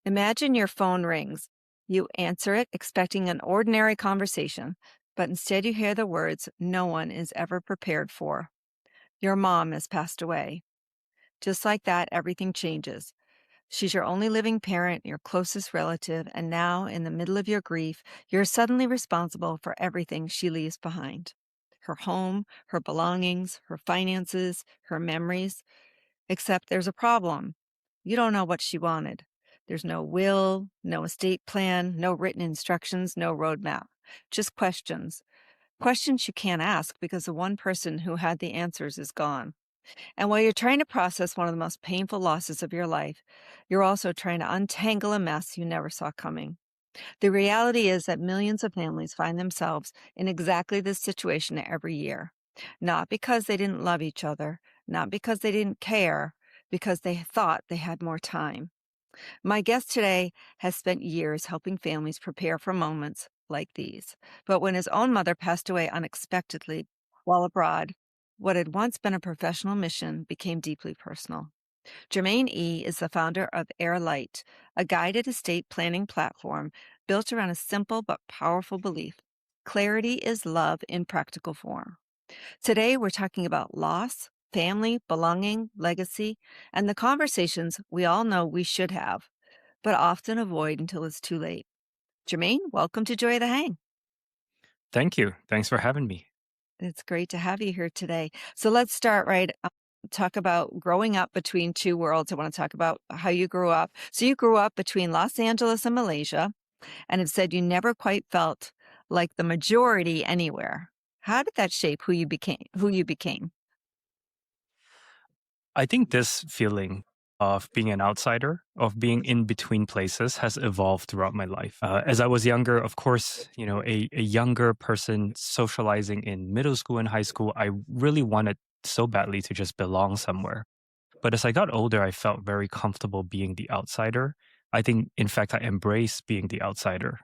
Imagine your phone rings. You answer it expecting an ordinary conversation, but instead you hear the words no one is ever prepared for. Your mom has passed away. Just like that, everything changes. She's your only living parent, your closest relative, and now, in the middle of your grief, you're suddenly responsible for everything she leaves behind: her home, her belongings, her finances, her memories. Except there's a problem. You don't know what she wanted. There's no will, no estate plan, no written instructions, no roadmap. Just questions. Questions you can't ask because the one person who had the answers is gone. And while you're trying to process one of the most painful losses of your life, you're also trying to untangle a mess you never saw coming. The reality is that millions of families find themselves in exactly this situation every year. Not because they didn't love each other, not because they didn't care, because they thought they had more time. My guest today has spent years helping families prepare for moments like these. But when his own mother passed away unexpectedly while abroad, what had once been a professional mission became deeply personal. Jermaine Ee is the founder of HeirLight, a guided estate planning platform built around a simple but powerful belief: clarity is love in practical form. Today, we're talking about loss, family, belonging, legacy, and the conversations we all know we should have, but often avoid until it's too late. Jermaine, welcome to Joy of the Hang. Thank you. Thanks for having me. It's great to have you here today. So let's start talk about growing up between two worlds. I want to talk about how you grew up. So you grew up between Los Angeles and Malaysia, and have said you never quite felt like the majority anywhere. How did that shape who you became? I think this feeling of being an outsider, of being in between places, has evolved throughout my life. As I was younger, of course, a younger person socializing in middle school and high school, I really wanted so badly to just belong somewhere. But as I got older, I felt very comfortable being the outsider. I think, in fact, I embrace being the outsider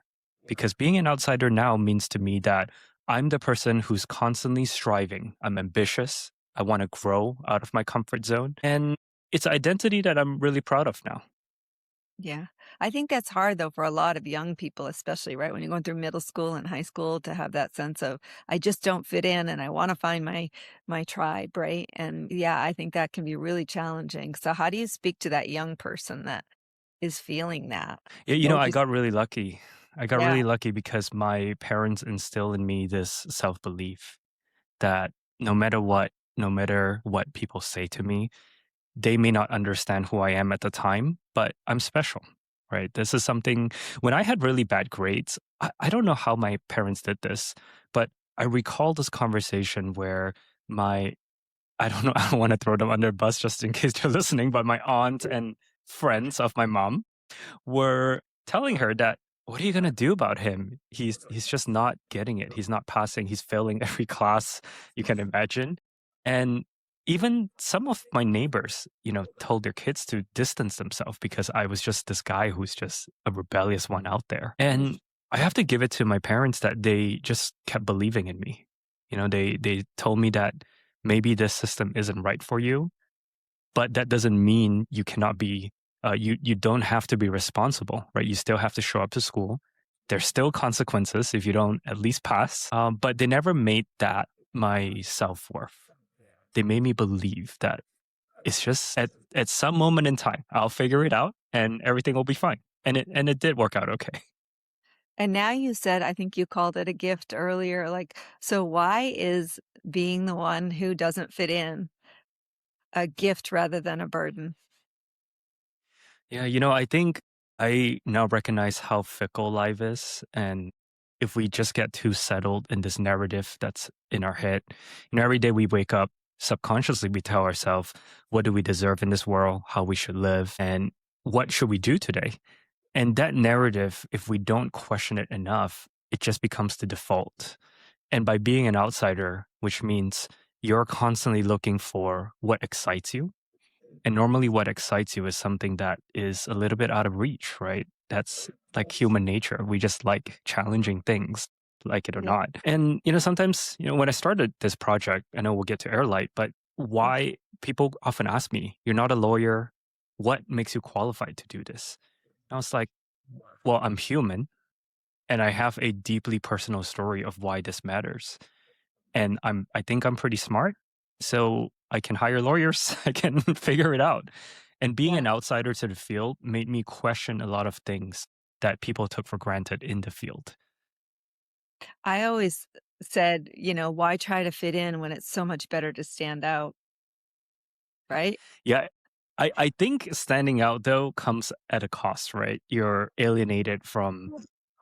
because being an outsider now means to me that I'm the person who's constantly striving. I'm ambitious. I want to grow out of my comfort zone. And it's an identity that I'm really proud of now. Yeah. I think that's hard though for a lot of young people, especially right when you're going through middle school and high school, to have that sense of I just don't fit in and I want to find my tribe, right? And yeah, I think that can be really challenging. So how do you speak to that young person that is feeling that? Yeah, What would I you got really lucky. I got Yeah. really lucky because my parents instilled in me this self belief that no matter what people say to me, they may not understand who I am at the time, but I'm special, right? This is something when I had really bad grades, I don't know how my parents did this, but I recall this conversation where my, I don't know, I don't want to throw them under a bus just in case they're listening, but my aunt and friends of my mom were telling her that, what are you going to do about him? He's just not getting it. He's not passing. He's failing every class you can imagine. And even some of my neighbors, told their kids to distance themselves because I was just this guy who's just a rebellious one out there. And I have to give it to my parents that they just kept believing in me. They told me that maybe this system isn't right for you, but that doesn't mean you cannot be you don't have to be responsible, right? You still have to show up to school. There's still consequences if you don't at least pass. But they never made that my self-worth. They made me believe that it's just at some moment in time I'll figure it out and everything will be fine. And it did work out okay. And now you said, I think you called it a gift earlier, like, so why is being the one who doesn't fit in a gift rather than a burden? Yeah, I think I now recognize how fickle life is. And if we just get too settled in this narrative that's in our head, every day we wake up, subconsciously we tell ourselves, what do we deserve in this world, how we should live, and what should we do today? And that narrative, if we don't question it enough, it just becomes the default. And by being an outsider, which means you're constantly looking for what excites you, and normally what excites you is something that is a little bit out of reach, right? That's like human nature. We just like challenging things, like it or Yeah. not. And, sometimes, when I started this project, I know we'll get to HeirLight, but why people often ask me, you're not a lawyer. What makes you qualified to do this? I was like, well, I'm human and I have a deeply personal story of why this matters. And I think I'm pretty smart. So I can hire lawyers. I can figure it out. And being Yeah. an outsider to the field made me question a lot of things that people took for granted in the field. I always said, why try to fit in when it's so much better to stand out, right? Yeah. I think standing out though comes at a cost, right? You're alienated from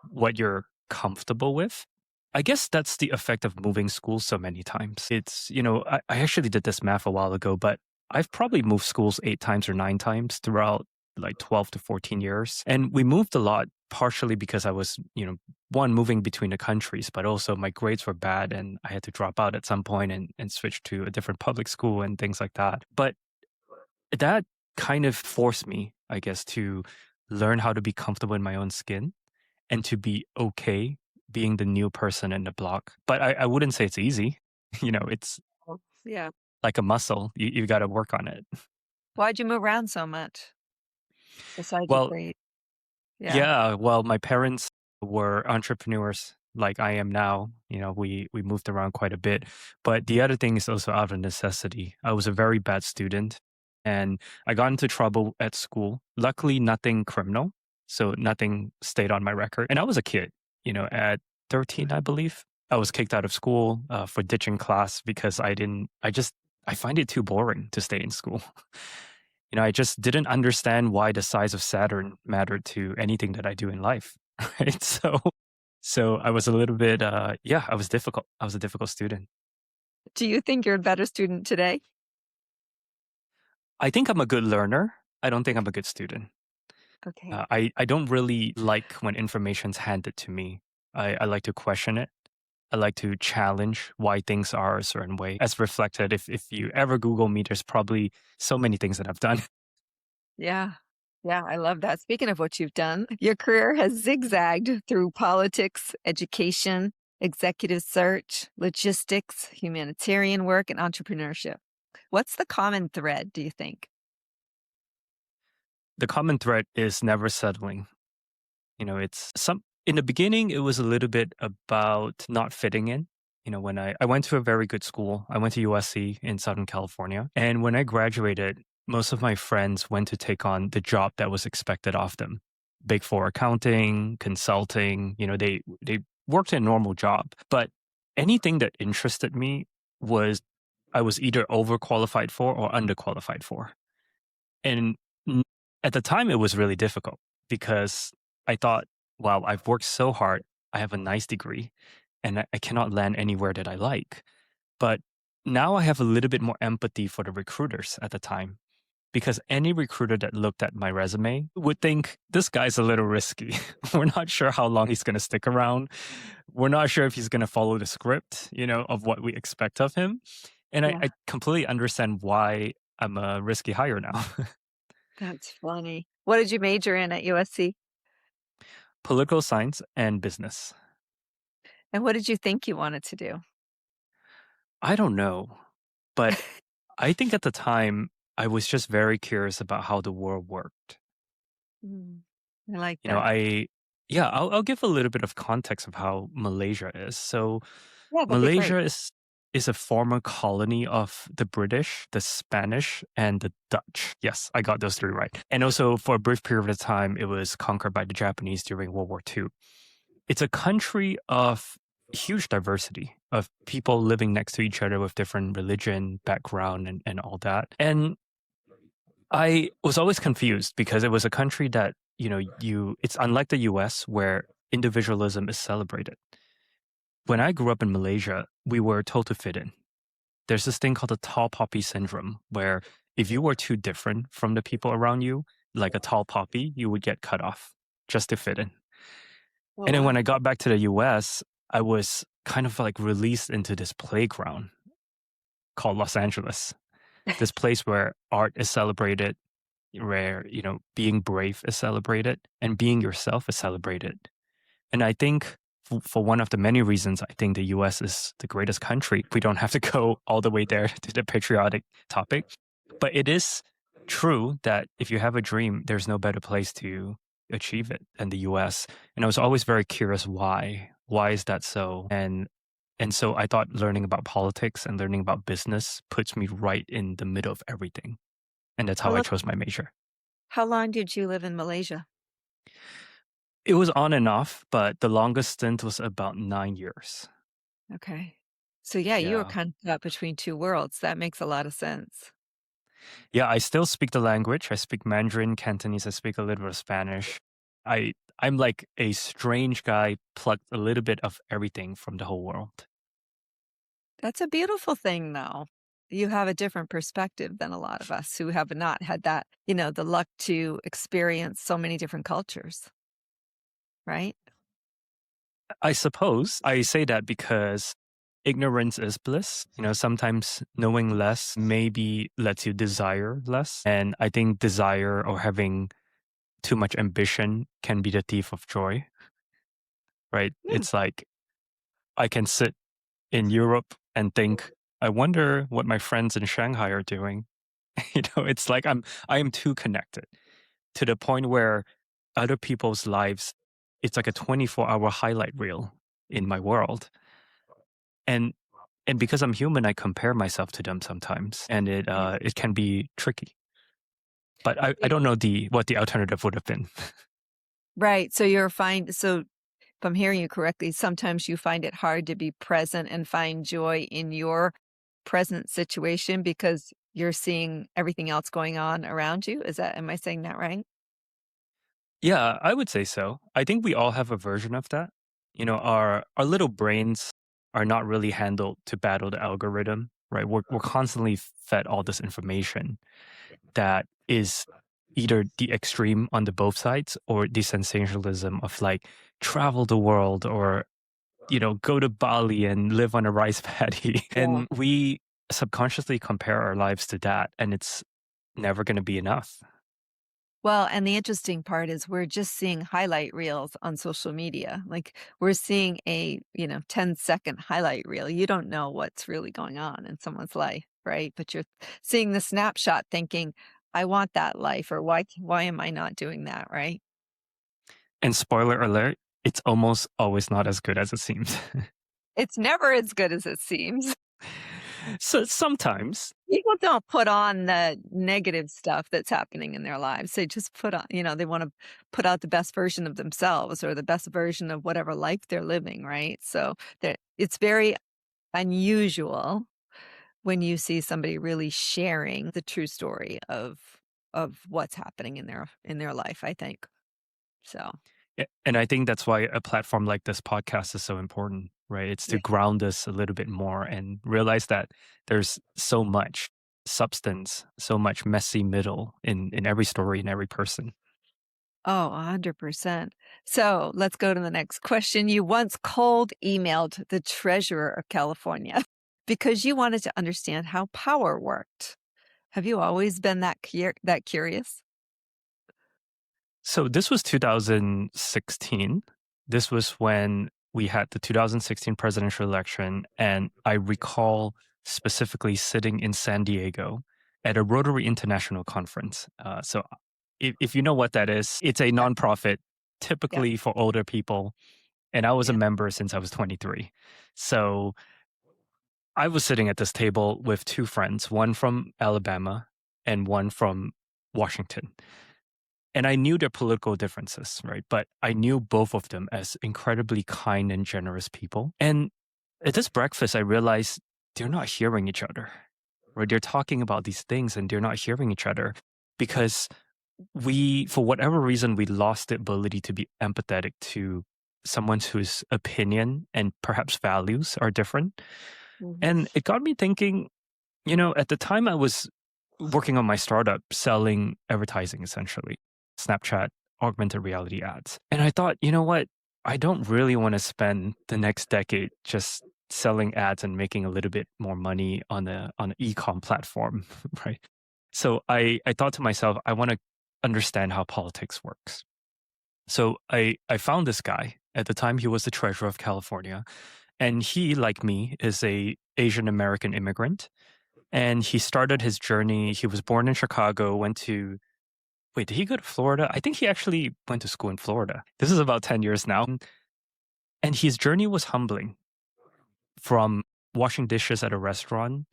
what you're comfortable with. I guess that's the effect of moving schools so many times. I actually did this math a while ago, but I've probably moved schools 8 times or 9 times throughout like 12 to 14 years. And we moved a lot, partially because I was, one, moving between the countries, but also my grades were bad and I had to drop out at some point and switch to a different public school and things like that. But that kind of forced me, I guess, to learn how to be comfortable in my own skin and to be okay being the new person in the block. But I wouldn't say it's easy. It's Oh, yeah. like a muscle. You got to work on it. Why'd you move around so much besides your Well, grade? Yeah. yeah. Well, my parents were entrepreneurs like I am now. We moved around quite a bit. But the other thing is also out of necessity. I was a very bad student and I got into trouble at school. Luckily, nothing criminal. So nothing stayed on my record. And I was a kid, at 13, I believe. I was kicked out of school for ditching class because I find it too boring to stay in school. I just didn't understand why the size of Saturn mattered to anything that I do in life. Right. So I was a little bit, yeah, I was difficult. I was a difficult student. Do you think you're a better student today? I think I'm a good learner. I don't think I'm a good student. Okay. I don't really like when information's handed to me. I like to question it. I like to challenge why things are a certain way. As reflected, if you ever Google me, there's probably so many things that I've done. Yeah. Yeah, I love that. Speaking of what you've done, your career has zigzagged through politics, education, executive search, logistics, humanitarian work, and entrepreneurship. What's the common thread, do you think? The common thread is never settling. It's in the beginning, it was a little bit about not fitting in. When I went to a very good school, I went to USC in Southern California. And when I graduated, most of my friends went to take on the job that was expected of them. Big Four accounting, consulting, they worked a normal job. But anything that interested me was I was either overqualified for or underqualified for. And n- at the time, it was really difficult because I thought, wow, I've worked so hard. I have a nice degree and I cannot land anywhere that I like. But now I have a little bit more empathy for the recruiters at the time because any recruiter that looked at my resume would think this guy's a little risky. We're not sure how long he's going to stick around. We're not sure if he's going to follow the script, of what we expect of him. And I, Yeah, I completely understand why I'm a risky hire now. that's funny. What did you major in at USC? Political science and business. And what did you think you wanted to do? I don't know, but I think at the time I was just very curious about how the world worked. Mm, I like You know, that. I yeah, I'll give a little bit of context of how Malaysia is. So Yeah, that'd be great. Malaysia is a former colony of the British, the Spanish, and the Dutch. Yes, I got those three right. And also for a brief period of time, it was conquered by the Japanese during World War II. It's a country of huge diversity of people living next to each other with different religion, background, and all that. And I was always confused because it was a country that, it's unlike the US where individualism is celebrated. When I grew up in Malaysia, we were told to fit in. There's this thing called the tall poppy syndrome where if you were too different from the people around you, like a tall poppy, you would get cut off just to fit in. Oh, And then when wow. I got back to the US, I was kind of like released into this playground called Los Angeles, this place where art is celebrated, where, being brave is celebrated and being yourself is celebrated. And I think for one of the many reasons, I think the US is the greatest country. We don't have to go all the way there to the patriotic topic. But it is true that if you have a dream, there's no better place to achieve it in the US. And I was always very curious why. Why is that so? And so I thought learning about politics and learning about business puts me right in the middle of everything. And that's How how I lo chose my major. how long did you live in Malaysia? It was on and off, but the longest stint was about 9 years. Okay. So, yeah, you were Yeah. kind of caught between 2 worlds. That makes a lot of sense. Yeah, I still speak the language. I speak Mandarin, Cantonese, I speak a little bit of Spanish. I'm like a strange guy plucked a little bit of everything from the whole world. That's a beautiful thing, though. You have a different perspective than a lot of us who have not had that, the luck to experience so many different cultures, right? I suppose I say that because ignorance is bliss. Sometimes knowing less maybe lets you desire less. And I think desire or having too much ambition can be the thief of joy, right? Hmm. It's like I can sit in Europe and think, I wonder what my friends in Shanghai are doing. It's like I am too connected to the point where other people's lives, it's like a 24-hour highlight reel in my world. And and because I'm human, I compare myself to them sometimes, and Yeah. it can be tricky. But I Y don't know what the alternative would have been. Right, so if I'm hearing you correctly, sometimes you find it hard to be present and find joy in your present situation because you're seeing everything else going on around you. Am I saying that right? Yeah, I would say so. I think we all have a version of that. Our little brains are not really handled to battle the algorithm, right? We're constantly fed all this information that is either the extreme on the both sides or the sensationalism of like travel the world or go to Bali and live on a rice paddy. Yeah. And we subconsciously compare our lives to that, and it's never going to be enough. Well, and the interesting part is we're just seeing highlight reels on social media. Like we're seeing a, 10-second highlight reel. You don't know what's really going on in someone's life, right? But you're seeing the snapshot thinking, I want that life, or why am I not doing that, right? And spoiler alert, it's almost always not as good as it seems. It's never as good as it seems. So sometimes, People don't put on the negative stuff that's happening in their lives. They just put on, they want to put out the best version of themselves or the best version of whatever life they're living, right? So it's very unusual when you see somebody really sharing the true story of what's happening in their life, I think. So, and I think that's why a platform like this podcast is so important, right? It's to yeah. ground us a little bit more and realize that there's so much substance, so much messy middle in every story, in every person. Oh, 100%. So let's go to the next question. You once cold emailed the treasurer of California because you wanted to understand how power worked. Have you always been that curious? So this was 2016. This was when we had the 2016 presidential election. And I recall specifically sitting in San Diego at a Rotary International conference. So if you know what that is, it's a Yeah, nonprofit yeah, typically for older people. And I was a yeah, member since I was 23. So I was sitting at this table with two friends, one from Alabama and one from Washington. And I knew their political differences, right? But I knew both of them as incredibly kind and generous people. And at this breakfast, I realized they're not hearing each other, right? They're talking about these things and they're not hearing each other because for whatever reason, we lost the ability to be empathetic to someone whose opinion and perhaps values are different. mhm, And it got me thinking, at the time I was working on my startup selling advertising essentially, Snapchat, augmented reality ads. And I thought, you know what? I don't really want to spend the next decade just selling ads and making a little bit more money on an e-com platform, right? So I thought to myself, I want to understand how politics works. So I found this guy. At the time, he was the treasurer of California. And he, like me, is a Asian American immigrant. And he started his journey. He was born in Chicago, went to Wait, did he go to Florida? I think he actually went to school in Florida. This is about 10 years now. And his journey was humbling from washing dishes at a restaurant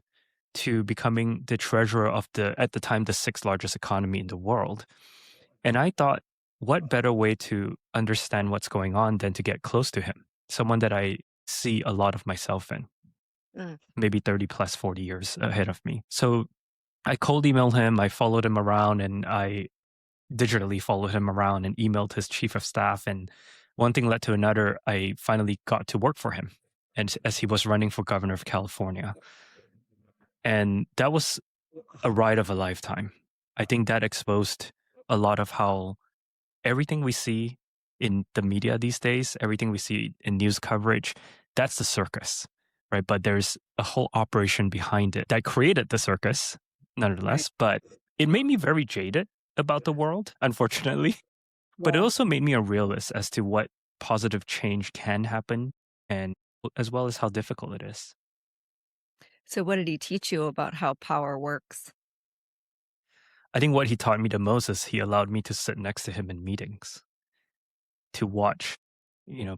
to becoming the treasurer of at the time, the sixth largest economy in the world. And I thought, what better way to understand what's going on than to get close to him? Someone that I see a lot of myself in, Mm. maybe 30 plus 40 years ahead of me. So I cold emailed him, I followed him around, and I digitally followed him around and emailed his chief of staff. And one thing led to another. I finally got to work for him, and as he was running for governor of California. And that was a ride of a lifetime. I think that exposed a lot of how everything we see in the media these days, everything we see in news coverage, that's the circus, right? But there's a whole operation behind it that created the circus, Right. nonetheless. But it made me very jaded about the world, unfortunately. But it Yeah. also made me a realist as to what positive change can happen and as well as how difficult it is. So, what did he teach you about how power works? I think what he taught me the most is he allowed me to sit next to him in meetings, to watch,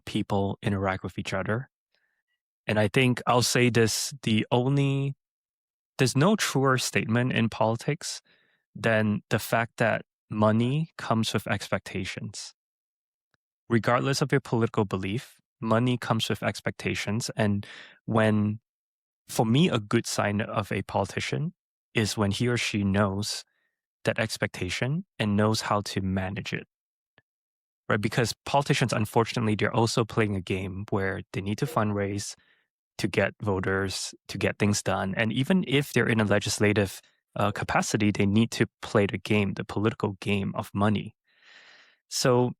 people interact with each other. And I think I'll say this, there's no truer statement in politics than the fact that money comes with expectations. Regardless of your political belief, money comes with expectations. And when, for me, a good sign of a politician is when he or she knows that expectation and knows how to manage it. Right? Because politicians, unfortunately, they're also playing a game where they need to fundraise to get voters, to get things done. And even if they're in a legislative capacity, they need to play the game, the political game of money. So,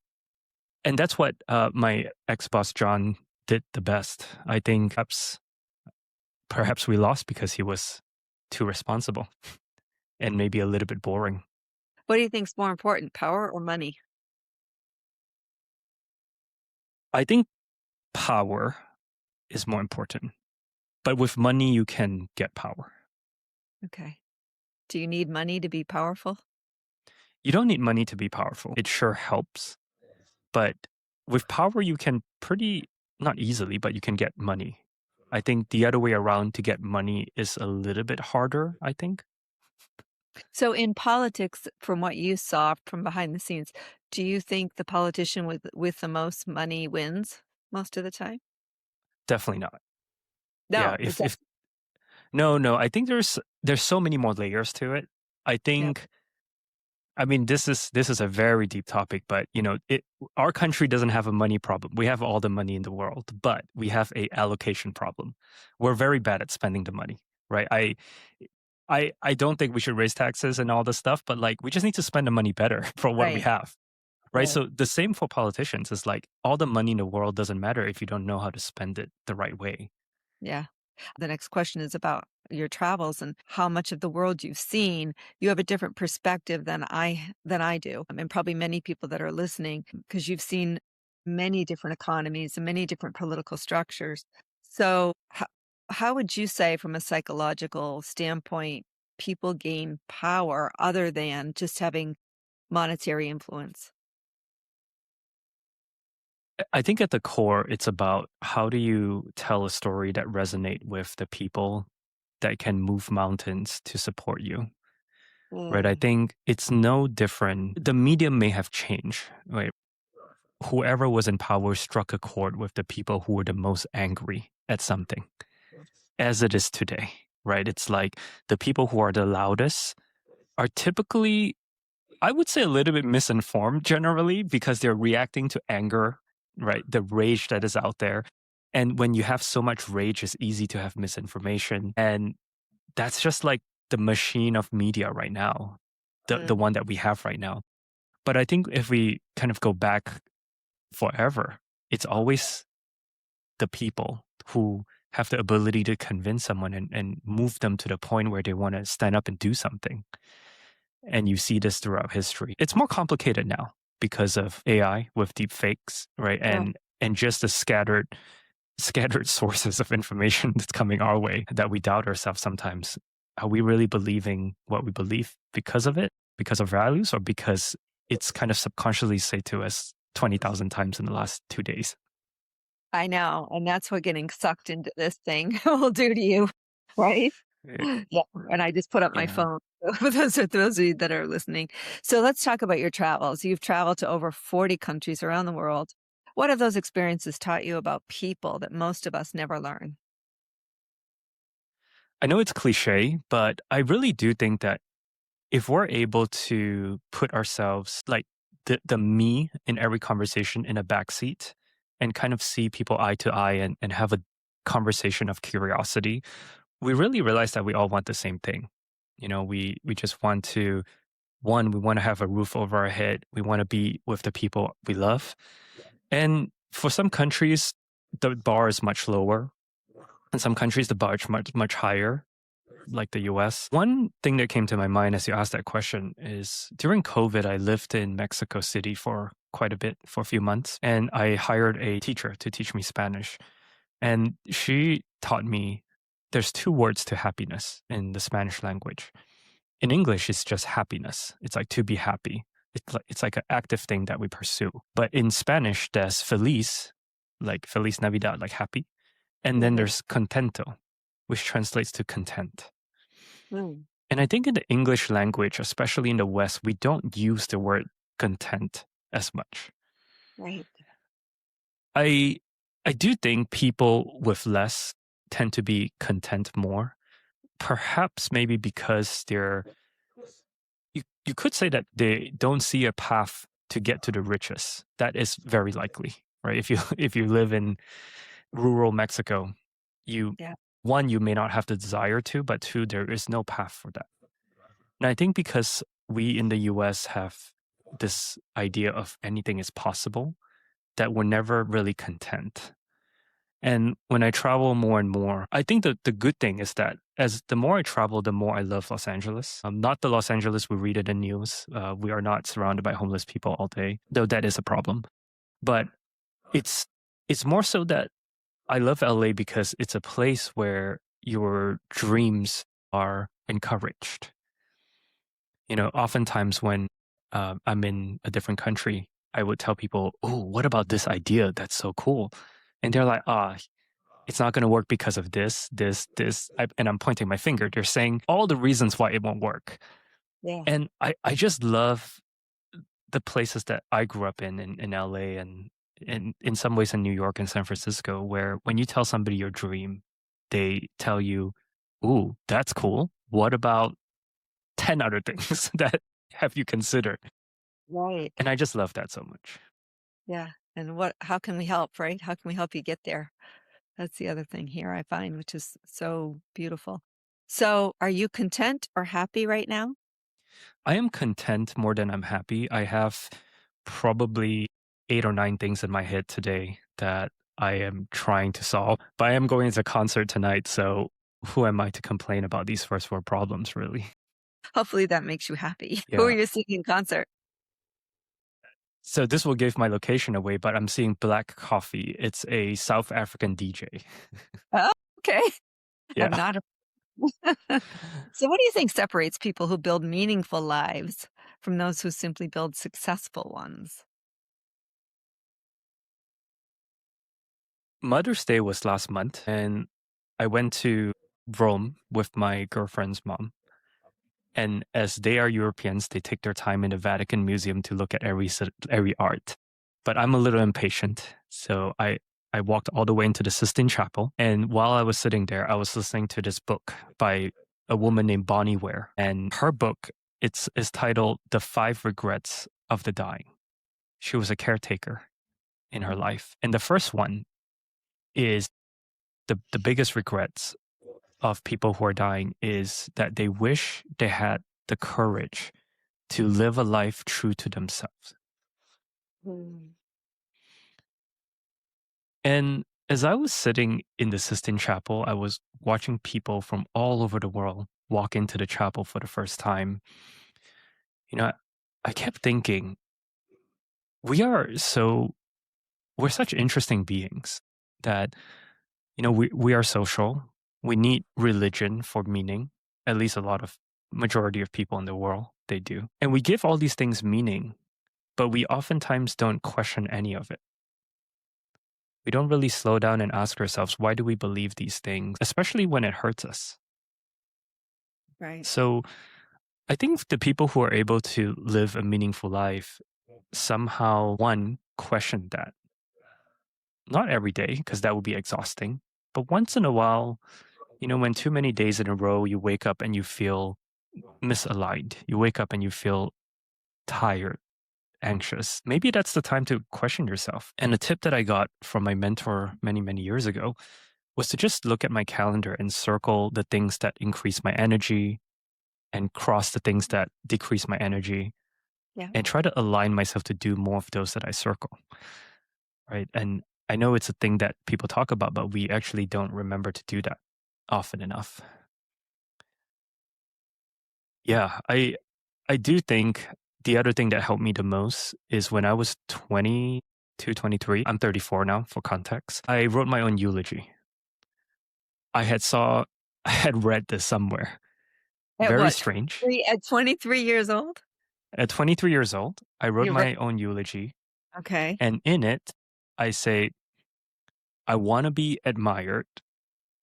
and that's what my ex-boss, John, did the best. I think perhaps we lost because he was too responsible and maybe a little bit boring. What do you think's more important, power or money? I think power is more important, but with money, you can get power. Okay. Do you need money to be powerful? You don't need money to be powerful. It sure helps. But with power, you can not easily, but you can get money. I think the other way around to get money is a little bit harder, I think. So, in politics, from what you saw from behind the scenes, do you think the politician with the most money wins most of the time? Definitely not. Yeah, No, if no, no, I think there's so many more layers to it. I yeah, think I mean this is a very deep topic, but our country doesn't have a money problem. We have all the money in the world, but we have a allocation problem. We're very bad at spending the money, right? I don't think we should raise taxes and all this stuff, but like we just need to spend the money better for what we right, have. Right. right, So the same for politicians is like all the money in the world doesn't matter if you don't know how to spend it the right way. yeah. The next question is about your travels and how much of the world you've seen. You have a different perspective than I do, and probably many people that are listening because you've seen many different economies and many different political structures. So, how would you say, from a psychological standpoint, people gain power other than just having monetary influence? I think at the core, it's about how do you tell a story that resonate with the people that can move mountains to support you, right? I Mm, think it's no different. The medium may have changed, right? Whoever was in power struck a chord with the people who were the most angry at something, as it is today, right? It's like the people who are the loudest are typically, I would say, a little bit misinformed generally because they're reacting to anger, right? The rage that is out there. And when you have so much rage, it's easy to have misinformation. And that's just like the machine of media right now, the mm, one that we have right now. But I think if we kind of go back forever, it's always the people who have the ability to convince someone and move them to the point where they want to stand up and do something. And you see this throughout history. It's more complicated now because of AI with deep fakes, right? yeah. And just the scattered sources of information that's coming our way that we doubt ourselves sometimes. Are we really believing what we believe because of it? because of values or because it's kind of subconsciously said to us 20,000 times in the last 2 days. I know, and that's what getting sucked into this thing will do to you, right? Eh, Yeah, and I just put up my Yeah. phone for those of you that are listening. So let's talk about your travels. You've traveled to over 40 countries around the world. What have those experiences taught you about people that most of us never learn? I know it's cliche, but I really do think that if we're able to put ourselves like the me in every conversation in a backseat and kind of see people eye to eye and have a conversation of curiosity, we really realize that we all want the same thing. We just want to one, we want to have a roof over our head. We want to be with the people we love. And for some countries, the bar is much lower. In some countries, the bar is much higher, like the US. One thing that came to my mind as you asked that question is during COVID, I lived in Mexico City for quite a bit, for a few months, and I hired a teacher to teach me Spanish. And she taught me there's two words to happiness in the Spanish language. In English, it's just happiness. It's like to be happy. It's like an active thing that we pursue. But in Spanish, there's feliz, like Feliz Navidad, like happy. And then Mhm. there's contento, which translates to content. Mm, And I think in the English language, especially in the West, we don't use the word content as much. right. I I do think people with less tend to be content more. Perhaps maybe because you could say that they don't see a path to get to the riches. That is very likely, right? If you if you live in rural Mexico, you Yeah. one, you may not have the desire to, but two, there is no path for that. And I think because we in the US have this idea of anything is possible, that we're never really content. And when I travel more and more, I think that the good thing is that as the more I travel, the more I love Los Angeles. Not the Los Angeles we read in the news. We are not surrounded by homeless people all day, though that is a problem. But it's it's more so that I love LA because it's a place where your dreams are encouraged. Oftentimes when I'm in a different country, I would tell people, "Oh, what about this idea? That's so cool." And they're like, it's not going to work because of this, this, this. And I'm pointing my finger. They're saying all the reasons why it won't work. Yeah. And I just love the places that I grew up in LA and in some ways in New York and San Francisco, where when you tell somebody your dream, they tell you, "Ooh, that's cool. What about 10 other things that have you considered?" Right. And I just love that so much. Yeah. And how can we help, right? How can we help you get there? That's the other thing here I find, which is so beautiful. So, are you content or happy right now? I am content more than I'm happy. I have probably 8 or 9 things in my head today that I am trying to solve. But I am going to a concert tonight, so who am I to complain about these first world problems, really? Hopefully that makes you happy. Who are Yeah. you seeing in concert? So this will give my location away, but I'm seeing Black Coffee. It's a South African DJ. Oh, okay. I'm Yeah. not a So what do you think separates people who build meaningful lives from those who simply build successful ones? Mother's Day was last month, and I went to Rome with my girlfriend's mom. And as they are Europeans, they take their time in the Vatican Museum to look at every art. But I'm a little impatient, so I walked all the way into the Sistine Chapel. And while I was sitting there, I was listening to this book by a woman named Bonnie Ware. And her book is titled "The Five Regrets of the Dying." She was a caretaker in her Mm, life, and the first one is the biggest regrets of people who are dying is that they wish they had the courage to live a life true to themselves. mm, And as I was sitting in the Sistine Chapel, I was watching people from all over the world walk into the chapel for the first time. You know, I kept thinking, we are so, we're such interesting beings that, we are social. We need religion for meaning, at least a lot of majority of people in the world. they do. And we give all these things meaning, but we oftentimes don't question any of it. We don't really slow down and ask ourselves, why do we believe these things, especially when it hurts us? Right. So I think the people who are able to live a meaningful life somehow, one, question that. Not every day, because that would be exhausting, but once in a while, when too many days in a row you wake up and you feel misaligned, you wake up and you feel tired, anxious, maybe that's the time to question yourself. And a tip that I got from my mentor many, many years ago was to just look at my calendar and circle the things that increase my energy and cross the things that decrease my energy Yeah. and try to align myself to do more of those that I circle. Right. And I know it's a thing that people talk about, but we actually don't remember to do that often enough. Yeah, I do think the other thing that helped me the most is when I was 22, 23. I'm 34 now for context. I wrote my own eulogy. I had read this somewhere. At Very what? strange. At 23 years old? At 23 years old, I wrote You wrote my own eulogy, Okay. and in it, I say, I want to be admired.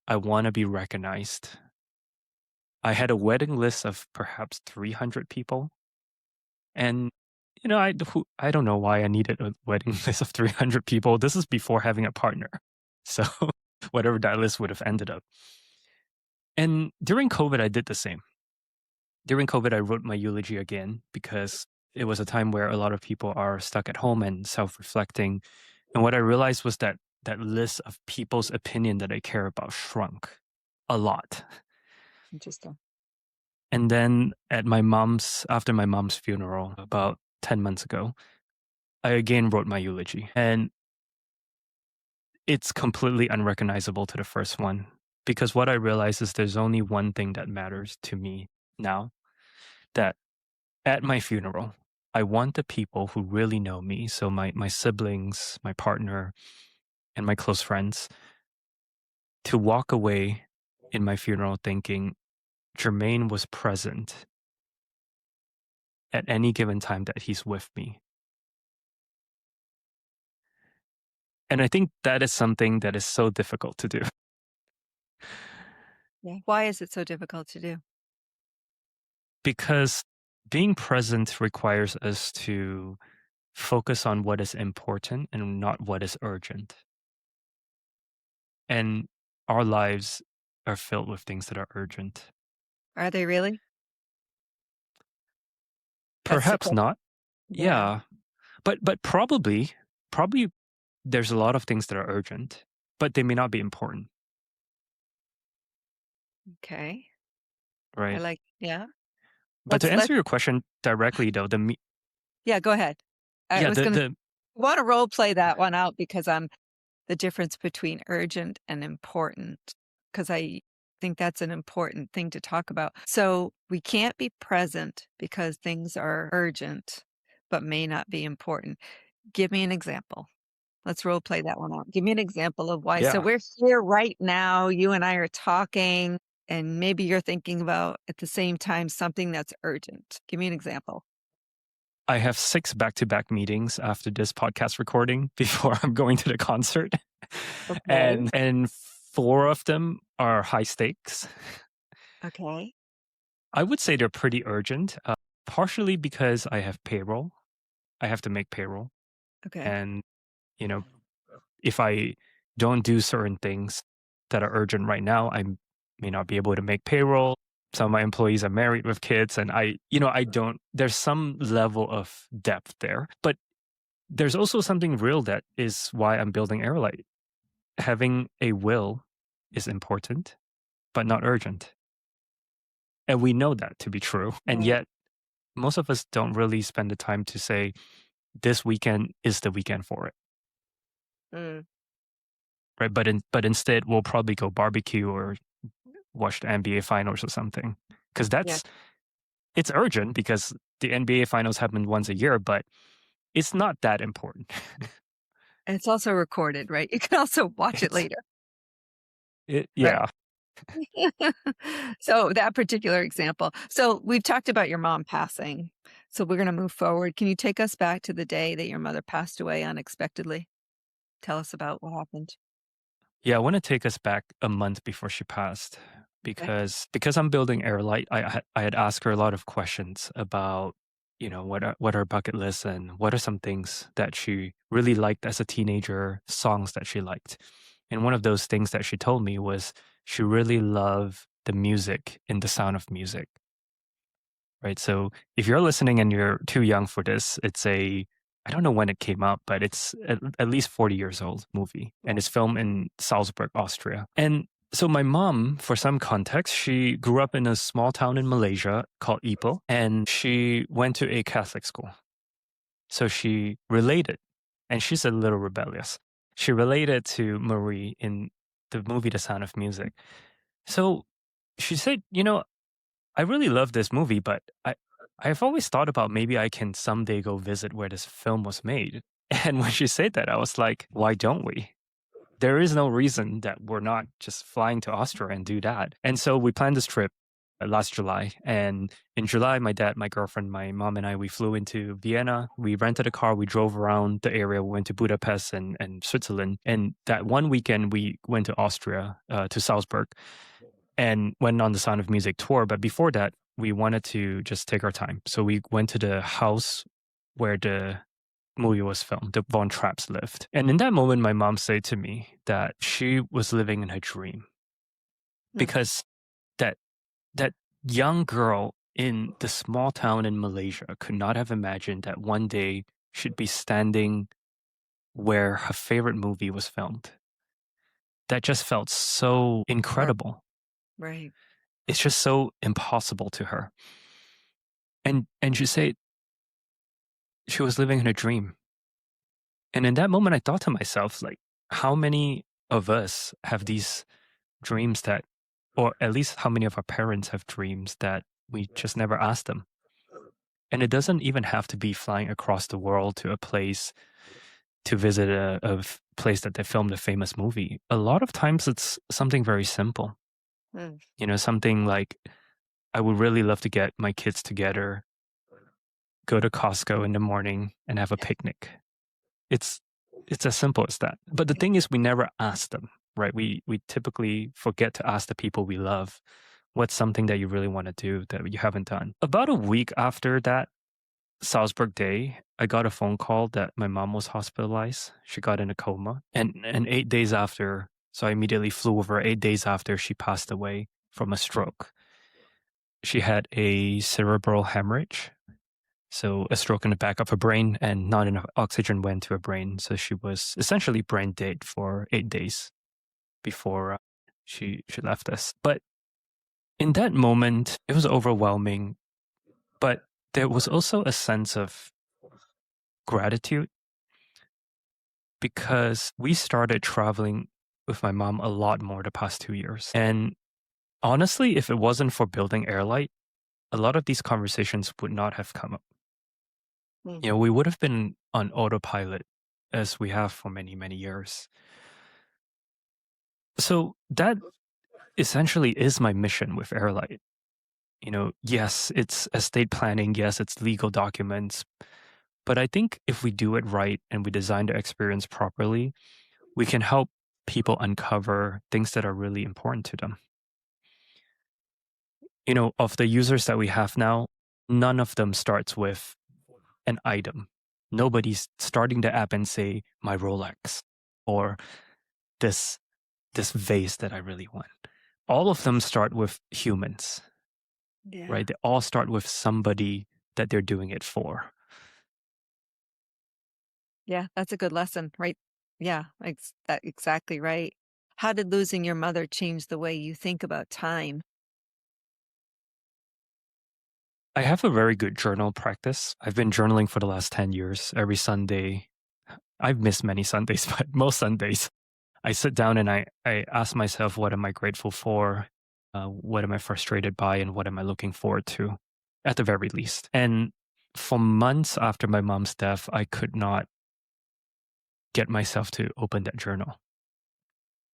I want to be recognized. I had a wedding list of perhaps 300 people. And, I don't know why I needed a wedding list of 300 people. This is before having a partner. So whatever that list would have ended up. And during COVID, I did the same. During COVID, I wrote my eulogy again because it was a time where a lot of people are stuck at home and self-reflecting. And what I realized was that that list of people's opinion that I care about shrunk a lot. Interesting. And then after my mom's funeral about 10 months ago, I again wrote my eulogy. And it's completely unrecognizable to the first one because what I realized is there's only one thing that matters to me now, that at my funeral, I want the people who really know me, so my siblings, my partner, and my close friends, to walk away in my funeral thinking Jermaine was present at any given time that he's with me. And I think that is something that is so difficult to do Yeah. Why is it so difficult to do? because being present requires us to focus on what is important and not what is urgent. And our lives are filled with things that are urgent. Are they really? That's the Perhaps question. not. Yeah. Yeah. But probably there's a lot of things that are urgent, but they may not be important, Okay. right? Yeah. But to Let's answer your question directly though, Yeah, go ahead. I yeah, was gonna the wanna role play that one out because I'm the difference between urgent and important, because I think that's an important thing to talk about. So we can't be present because things are urgent, but may not be important. Give me an example. Let's role play that one out. Give me an example of why. So yeah, we're here right now, you and I are talking, and maybe you're thinking about at the same time something that's urgent. Give me an example. I have 6 back-to-back meetings after this podcast recording before I'm going to the concert. Okay. And 4 of them are high stakes. Okay. I would say they're pretty urgent, partially because I have payroll. I have to make payroll. Okay. And, you know, if I don't do certain things that are urgent right now, I may not be able to make payroll. Some of my employees are married with kids, and I don't, there's some level of depth there. But there's also something real that is why I'm building HeirLight. Having a will is important, but not urgent. And we know that to be true. And Right. yet, most of us don't really spend the time to say, this weekend is the weekend for it. Mm. Right. But instead, we'll probably go barbecue or watch the NBA finals or something. Because Yeah. it's urgent because the NBA finals happen once a year, but it's not that important. And it's also recorded, right? You can also watch it It's, later, right? yeah. So that particular example. So we've talked about your mom passing. So we're going to move forward. Can you take us back to the day that your mother passed away unexpectedly? Tell us about what happened. Yeah, I want to take us back a month before she passed Okay. because I'm building HeirLight. I had asked her a lot of questions about what her bucket list and what are some things that she really liked as a teenager, songs that she liked. And one of those things that she told me was she really loved the music in The Sound of Music. Right? So if you're listening and you're too young for this, I don't know when it came out, but it's at least 40 years old movie. And it's filmed in Salzburg, Austria. And so my mom, for some context, she grew up in a small town in Malaysia called Ipoh, and she went to a Catholic school. So she related, and she's a little rebellious. She related to Marie in the movie The Sound of Music. So she said, I really love this movie, but I've always thought about maybe I can someday go visit where this film was made. And when she said that, I was like, why don't we? There is no reason that we're not just flying to Austria and do that. And so we planned this trip last July. And in July, my dad, my girlfriend, my mom, and I, we flew into Vienna. We rented a car. We drove around the area. We went to Budapest and Switzerland. And that one weekend, we went to Austria, to Salzburg, and went on the Sound of Music tour. But before that, we wanted to just take our time. So we went to the house where the movie was filmed, the Von Trapps lived. And in that moment, my mom said to me that she was living in her dream Hmm. because that that young girl in the small town in Malaysia could not have imagined that one day she'd be standing where her favorite movie was filmed. That just felt so Right. incredible. Right. It's just so impossible to her. And she said she was living in a dream. And in that moment I thought to myself, like, how many of us have these dreams that, or at least how many of our parents have dreams that we just never ask them? And it doesn't even have to be flying across the world to a place to visit place that they filmed a famous movie. A lot of times it's something very simple. Hmm. Something like, I would really love to get my kids together, go to Costco in the morning and have a picnic. It's it's as simple as that. But the thing is, we never ask them, right? We typically forget to ask the people we love, what's something that you really want to do that you haven't done. About a week after that Salzburg day, I got a phone call that my mom was hospitalized. She got in a coma. And 8 days after, so I immediately flew over. 8 days after, she passed away from a stroke. She had a cerebral hemorrhage, so a stroke in the back of her brain, and not enough oxygen went to her brain. So she was essentially brain dead for 8 days before she left us. But in that moment, it was overwhelming. But there was also a sense of gratitude because we started traveling with my mom a lot more the past 2 years. And honestly, if it wasn't for building HeirLight, a lot of these conversations would not have come up. Hmm. We would have been on autopilot as we have for many, many years. So that essentially is my mission with HeirLight. Yes, it's estate planning, yes, it's legal documents, but I think if we do it right and we design the experience properly, we can help people uncover things that are really important to them. Of the users that we have now, none of them starts with an item. Nobody's starting the app and say, my Rolex or this this vase that I really want. All of them start with humans, Yeah. right? They all start with somebody that they're doing it for. Yeah. That's a good lesson, right? Yeah. Exactly right. How did losing your mother change the way you think about time? I have a very good journal practice. I've been journaling for the last 10 years. Every Sunday, I've missed many Sundays, but most Sundays, I sit down and I ask myself, what am I grateful for? What am I frustrated by? And what am I looking forward to, at the very least? And for months after my mom's death, I could not get myself to open that journal.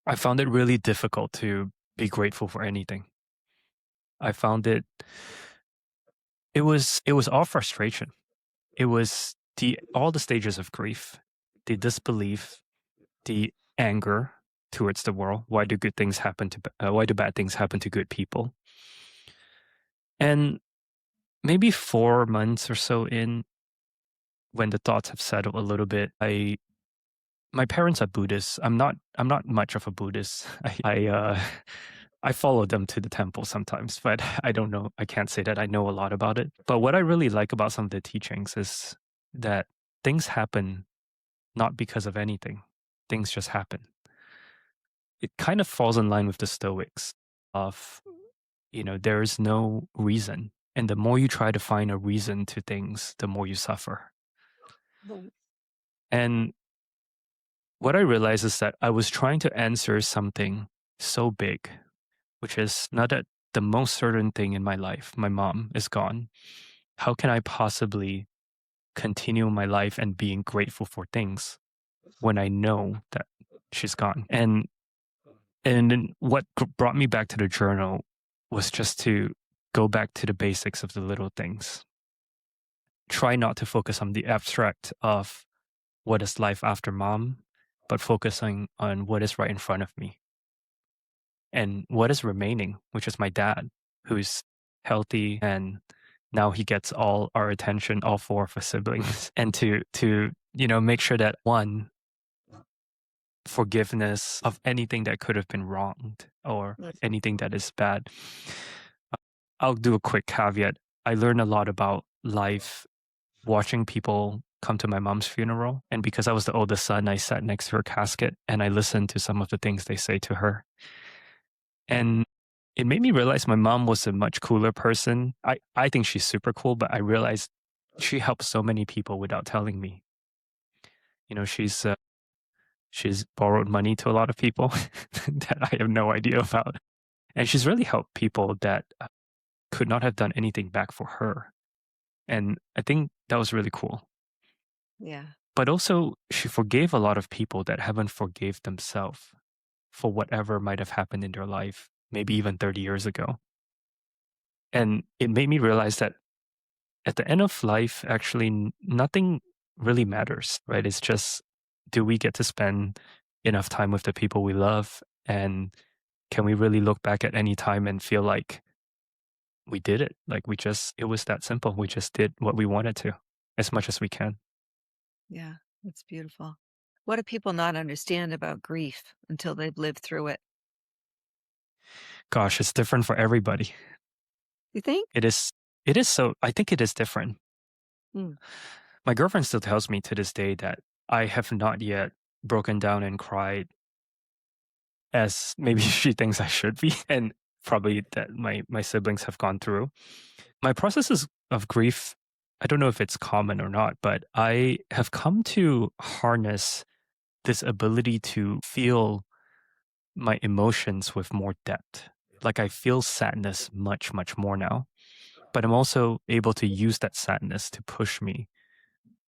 I found it really difficult to be grateful for anything. I found it was all frustration. It was the all the stages of grief, the disbelief, the anger towards the world. Why do bad things happen to good people? And maybe 4 months or so in, when the thoughts have settled a little bit, I my parents are Buddhists. I'm not much of a Buddhist. I follow them to the temple sometimes, but I don't know. I can't say that I know a lot about it. But what I really like about some of the teachings is that things happen not because of anything. Things just happen. It kind of falls in line with the Stoics of, there is no reason. And the more you try to find a reason to things, the more you suffer. Right. And what I realized is that I was trying to answer something so big, which is now that the most certain thing in my life, my mom, is gone. How can I possibly continue my life and being grateful for things when I know that she's gone? And then what brought me back to the journal was just to go back to the basics of the little things. Try not to focus on the abstract of what is life after mom, but focusing on what is right in front of me and what is remaining, which is my dad, who's healthy, and now he gets all our attention, all four of our siblings, and to make sure that, one, forgiveness of anything that could have been wronged or Right. anything that is bad. I'll do a quick caveat. I learned a lot about life watching people come to my mom's funeral. And because I was the oldest son, I sat next to her casket and I listened to some of the things they say to her. And it made me realize my mom was a much cooler person. I think she's super cool, but I realized she helped so many people without telling me. She's borrowed money to a lot of people that I have no idea about. And she's really helped people that could not have done anything back for her. And I think that was really cool. Yeah. But also, she forgave a lot of people that haven't forgave themselves for whatever might have happened in their life, maybe even 30 years ago. And it made me realize that at the end of life, actually, nothing really matters, right? It's just, do we get to spend enough time with the people we love? And can we really look back at any time and feel like we did it? Like it was that simple. We just did what we wanted to as much as we can. Yeah. That's beautiful. What do people not understand about grief until they've lived through it? Gosh, it's different for everybody. You think? I think it is different. Mm. My girlfriend still tells me to this day that I have not yet broken down and cried as maybe she thinks I should be, and probably that my siblings have gone through. My processes of grief, I don't know if it's common or not, but I have come to harness this ability to feel my emotions with more depth. Like I feel sadness much, much more now, but I'm also able to use that sadness to push me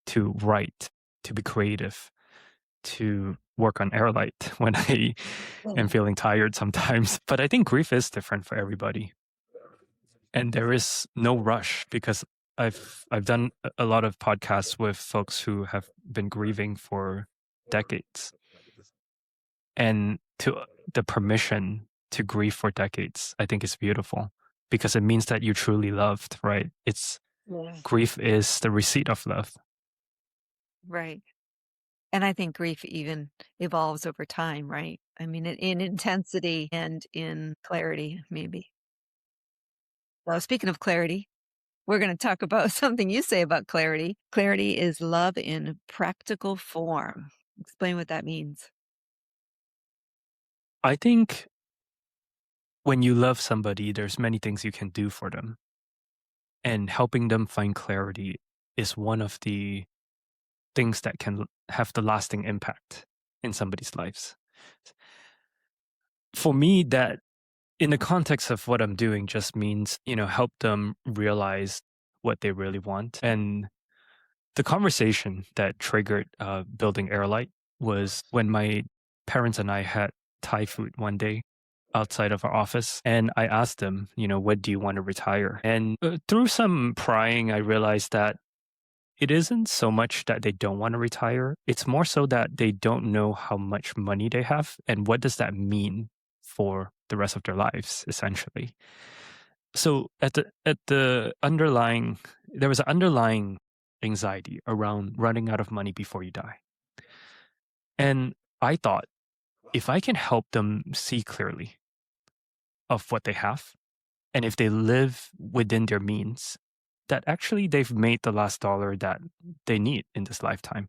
to write, to be creative, to work on HeirLight when I am Mm. feeling tired sometimes. But I think grief is different for everybody. And there is no rush because I've done a lot of podcasts with folks who have been grieving for decades. And the permission to grieve for decades, I think is beautiful because it means that you truly loved, right? Yeah. Grief is the receipt of love. Right. And I think grief even evolves over time, right? I mean, in intensity and in clarity, maybe. Well, speaking of clarity, we're going to talk about something you say about clarity. Clarity is love in practical form. Explain what that means. I think when you love somebody, there's many things you can do for them. And helping them find clarity is one of the things that can have the lasting impact in somebody's lives. For me, that in the context of what I'm doing just means, help them realize what they really want. And the conversation that triggered building HeirLight was when my parents and I had Thai food one day. outside of our office, and I asked them, "What do you want to retire?" And through some prying, I realized that it isn't so much that they don't want to retire. It's more so that they don't know how much money they have and what does that mean for the rest of their lives, essentially. So at the underlying there was an underlying anxiety around running out of money before you die. And I thought, if I can help them see clearly of what they have, and if they live within their means, that actually they've made the last dollar that they need in this lifetime.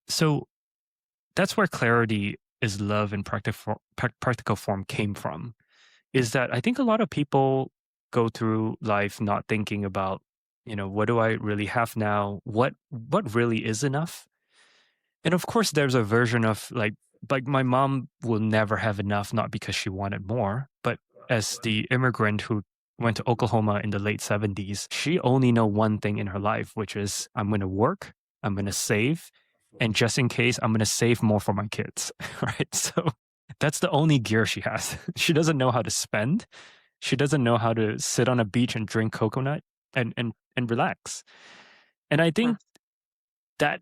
So that's where clarity is love in practical form came from. Is that I think a lot of people go through life not thinking about, what do I really have now? What really is enough? And of course, there's a version of like my mom will never have enough, not because she wanted more, but as the immigrant who went to Oklahoma in the late 70s, she only know one thing in her life, which is I'm going to work, I'm going to save, and just in case, I'm going to save more for my kids, right? So that's the only gear she has. She doesn't know how to spend. She doesn't know how to sit on a beach and drink coconut and relax. And I Huh. think that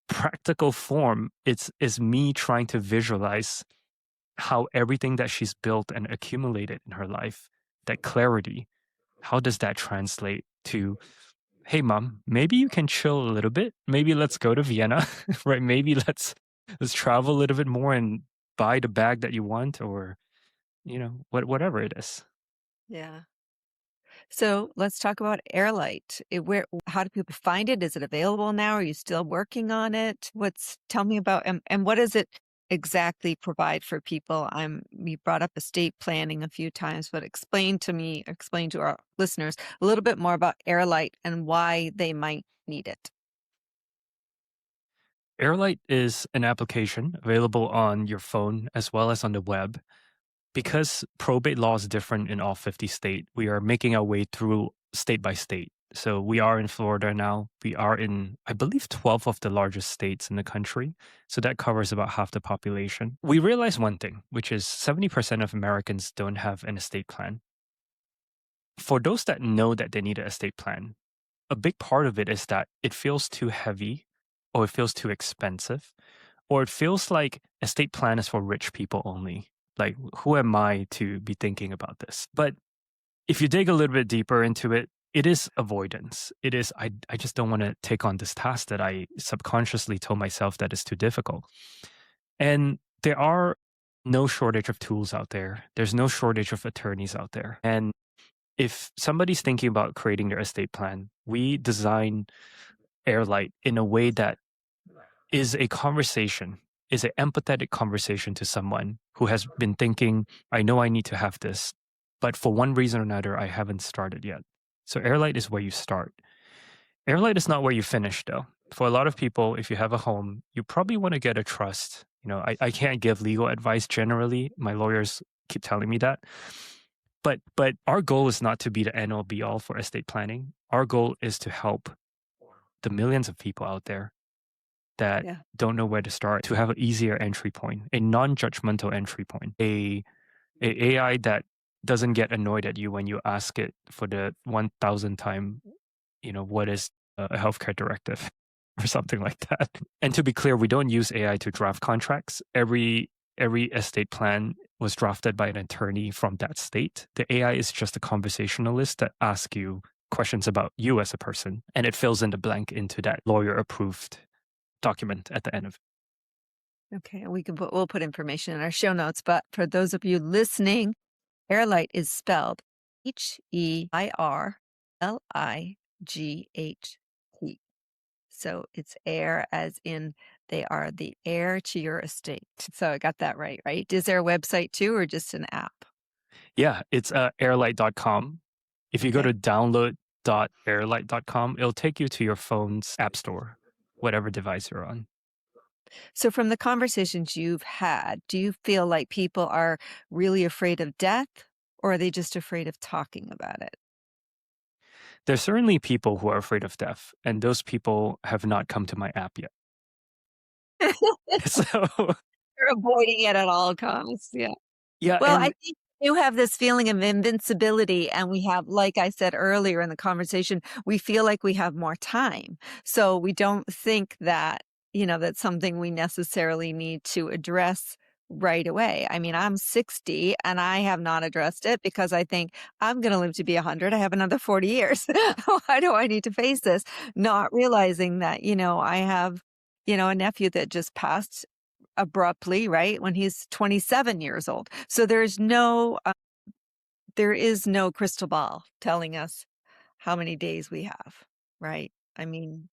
practical form is me trying to visualize how everything that she's built and accumulated in her life, that clarity, how does that translate to, hey mom, maybe you can chill a little bit, maybe let's go to Vienna, right? Maybe let's travel a little bit more and buy the bag that you want, or whatever it is. Yeah. So let's talk about HeirLight. How do people find it? Is it available now? Are you still working on it? Tell me about, and what does it exactly provide for people? We brought up estate planning a few times, but explain to our listeners a little bit more about HeirLight and why they might need it. HeirLight is an application available on your phone as well as on the web. Because probate law is different in all 50 states, we are making our way through state by state. So we are in Florida now. We are in, I believe, 12 of the largest states in the country. So that covers about half the population. We realize one thing, which is 70% of Americans don't have an estate plan. For those that know that they need an estate plan, a big part of it is that it feels too heavy, or it feels too expensive, or it feels like estate plan is for rich people only. Like, who am I to be thinking about this? But if you dig a little bit deeper into it, it is avoidance. It is, I just don't want to take on this task that I subconsciously told myself that is too difficult. And there are no shortage of tools out there. There's no shortage of attorneys out there. And if somebody's thinking about creating their estate plan, we design HeirLight in a way that is a conversation, is an empathetic conversation to someone who has been thinking, I know I need to have this, but for one reason or another, I haven't started yet. So HeirLight is where you start. HeirLight is not where you finish, though. For a lot of people, if you have a home, you probably want to get a trust. I can't give legal advice generally. My lawyers keep telling me that. But our goal is not to be the end all be all for estate planning. Our goal is to help the millions of people out there that Yeah. don't know where to start to have an easier entry point, a non-judgmental entry point, a AI that doesn't get annoyed at you when you ask it for the 1,000th time, what is a healthcare directive or something like that. And to be clear, we don't use AI to draft contracts. Every estate plan was drafted by an attorney from that state. The AI is just a conversationalist that asks you questions about you as a person, and it fills in the blank into that lawyer approved document at the end of it. Okay. We'll put information in our show notes, but for those of you listening, HeirLight is spelled HeirLight. So it's heir as in they are the heir to your estate. So I got that right? Is there a website too, or just an app? Yeah, it's HeirLight.com. If you go Okay. to download.HeirLight.com, it'll take you to your phone's app store, whatever device you're on. So from the conversations you've had, do you feel like people are really afraid of death, or are they just afraid of talking about it? There's certainly people who are afraid of death, and those people have not come to my app yet. So They're avoiding it at all costs. Yeah. Yeah, Well, I and think you have this feeling of invincibility, and we have, like I said earlier in the conversation, we feel like we have more time. So we don't think that, that's something we necessarily need to address right away. I mean, I'm 60 and I have not addressed it because I think I'm going to live to be 100. I have another 40 years. Why do I need to face this? Not realizing that, I have, a nephew that just passed abruptly, right, when he's 27 years old. So there is no crystal ball telling us how many days we have, right? I mean,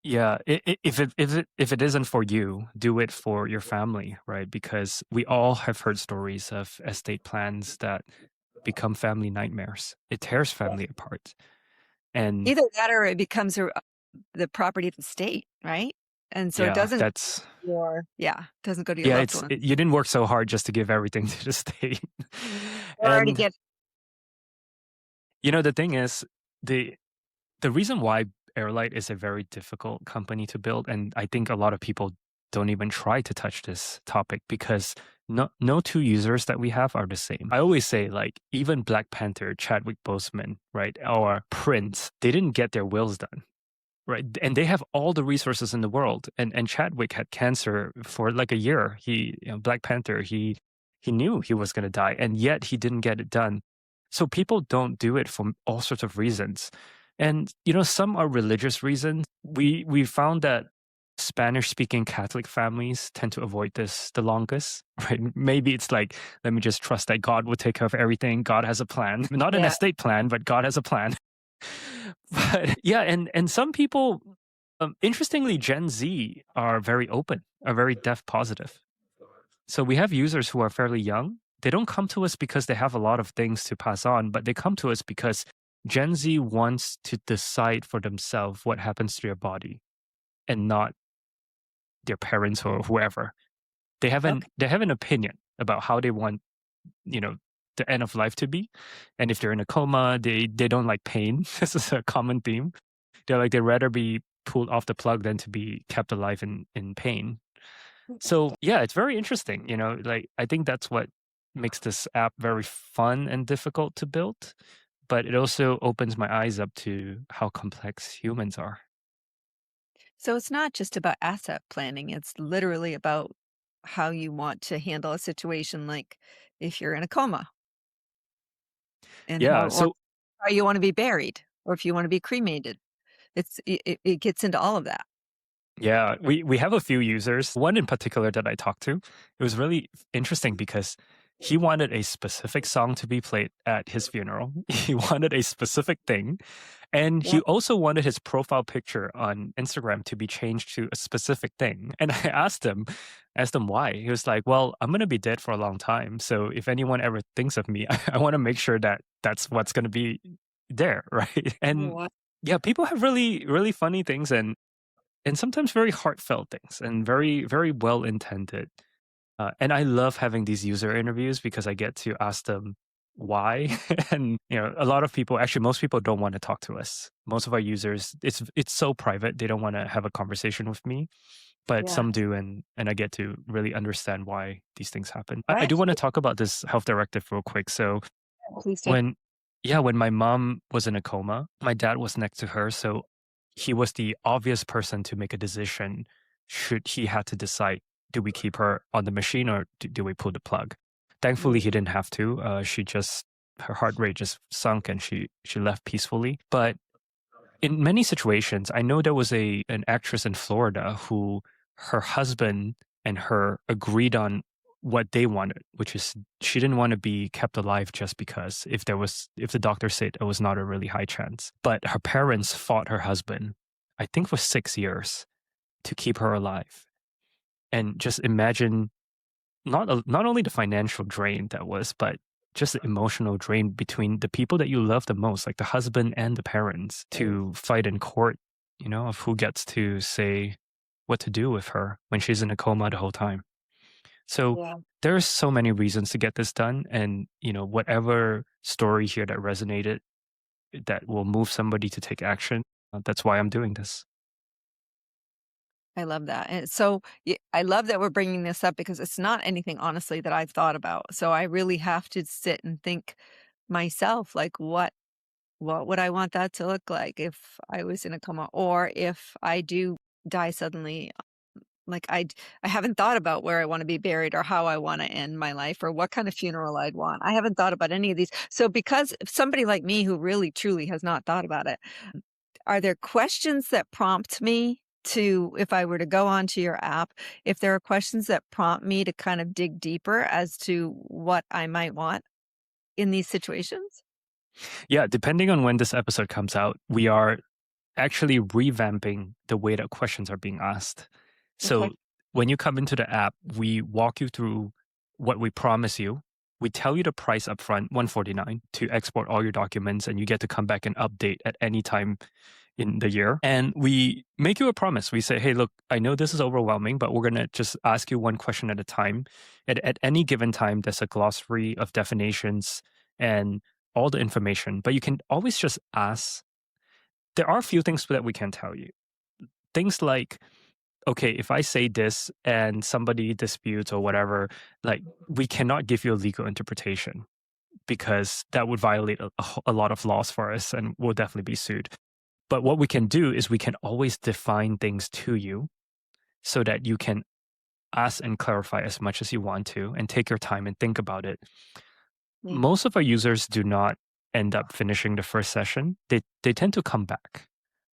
yeah, if it isn't for you, do it for your family, right? Because we all have heard stories of estate plans that become family nightmares. It tears family apart. And either that or it becomes the property of the state, right? And so it yeah, doesn't that's doesn't go to your yeah, loved one. you didn't work so hard just to give everything to the state. Or to And get the thing is, the the reason why HeirLight is a very difficult company to build, and I think a lot of people don't even try to touch this topic because no two users that we have are the same. I always say, like, even Black Panther, Chadwick Boseman, right, or Prince, they didn't get their wills done. Right. And they have all the resources in the world. And Chadwick had cancer for like a year. Black Panther, he knew he was going to die, and yet he didn't get it done. So people don't do it for all sorts of reasons. And some are religious reasons. We found that Spanish speaking Catholic families tend to avoid this the longest, right? Maybe it's like, let me just trust that God will take care of everything. God has a plan. Not an yeah. estate plan, but God has a plan. But yeah, and some people, interestingly, Gen Z are very open, are very deaf positive. So we have users who are fairly young. They don't come to us because they have a lot of things to pass on, but they come to us because Gen Z wants to decide for themselves what happens to their body and not their parents or whoever. Okay. They have an opinion about how they want, you know, the end of life to be. And if they're in a coma, they don't like pain. This is a common theme. They'd rather be pulled off the plug than to be kept alive in pain. So yeah, it's very interesting. Like, I think that's what makes this app very fun and difficult to build, but it also opens my eyes up to how complex humans are. So it's not just about asset planning, it's literally about how you want to handle a situation like if you're in a coma and Yeah. or So how you want to be buried or if you want to be cremated. It gets into all of that. yeah, we have a few users. One in particular that I talked to, it was really interesting because he wanted a specific song to be played at his funeral. He wanted a specific thing. And Yeah. he also wanted his profile picture on Instagram to be changed to a specific thing. And asked him why. He was like, "Well, I'm going to be dead for a long time. So if anyone ever thinks of me, I want to make sure that that's what's going to be there." Right. And What? yeah, people have really, really funny things and sometimes very heartfelt things and very, very well intended. And I love having these user interviews because I get to ask them why. And a lot of people, actually, most people don't want to talk to us. Most of our users, it's so private, they don't want to have a conversation with me. But Yeah. some do, and I get to really understand why these things happen. I Right. do want to talk about this health directive real quick. So Please do. when yeah, when my mom was in a coma, my dad was next to her, so he was the obvious person to make a decision should he had to decide, do we keep her on the machine or do we pull the plug? Thankfully, Mm. he didn't have to. Her heart rate just sunk and she left peacefully. But in many situations, I know there was an actress in Florida who her husband and her agreed on what they wanted, which is she didn't want to be kept alive just because if the doctor said it was not a really high chance. But her parents fought her husband, I think for 6 years, to keep her alive. And just imagine not only the financial drain that was, but just the emotional drain between the people that you love the most, like the husband and the parents, to fight in court, of who gets to say what to do with her when she's in a coma the whole time. So Yeah. there's so many reasons to get this done. And, whatever story here that resonated, that will move somebody to take action, that's why I'm doing this. I love that. And so I love that we're bringing this up because it's not anything, honestly, that I've thought about. So I really have to sit and think myself, like, what would I want that to look like if I was in a coma or if I do die suddenly? Like I haven't thought about where I want to be buried or how I want to end my life or what kind of funeral I'd want. I haven't thought about any of these. So because if somebody like me who really truly has not thought about it, are there questions that prompt me to, if I were to go onto your app, if there are questions that prompt me to kind of dig deeper as to what I might want in these situations? Yeah, depending on when this episode comes out, we are actually revamping the way that questions are being asked. Okay. So when you come into the app, we walk you through what we promise you. We tell you the price upfront, 149, to export all your documents, and you get to come back and update at any time in the year. And we make you a promise. We say, hey, look, I know this is overwhelming, but we're going to just ask you one question at a time. At any given time, there's a glossary of definitions and all the information, but you can always just ask. There are a few things that we can tell you. Things like, okay, if I say this and somebody disputes or whatever, like we cannot give you a legal interpretation because that would violate a lot of laws for us and we'll definitely be sued. But what we can do is we can always define things to you so that you can ask and clarify as much as you want to and take your time and think about it. Yeah. Most of our users do not end up finishing the first session. They tend to come back,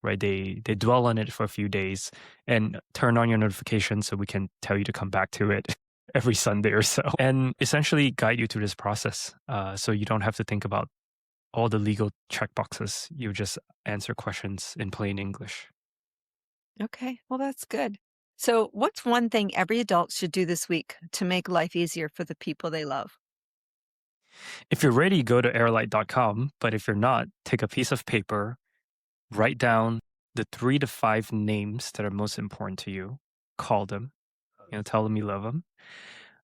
right? They dwell on it for a few days and turn on your notifications so we can tell you to come back to it every Sunday or so, and essentially guide you through this process. So you don't have to think about all the legal checkboxes. You just answer questions in plain English. Okay. Well, that's good. So, what's one thing every adult should do this week to make life easier for the people they love? If you're ready, go to HeirLight.com. But if you're not, take a piece of paper, write down the 3 to 5 names that are most important to you, call them, tell them you love them,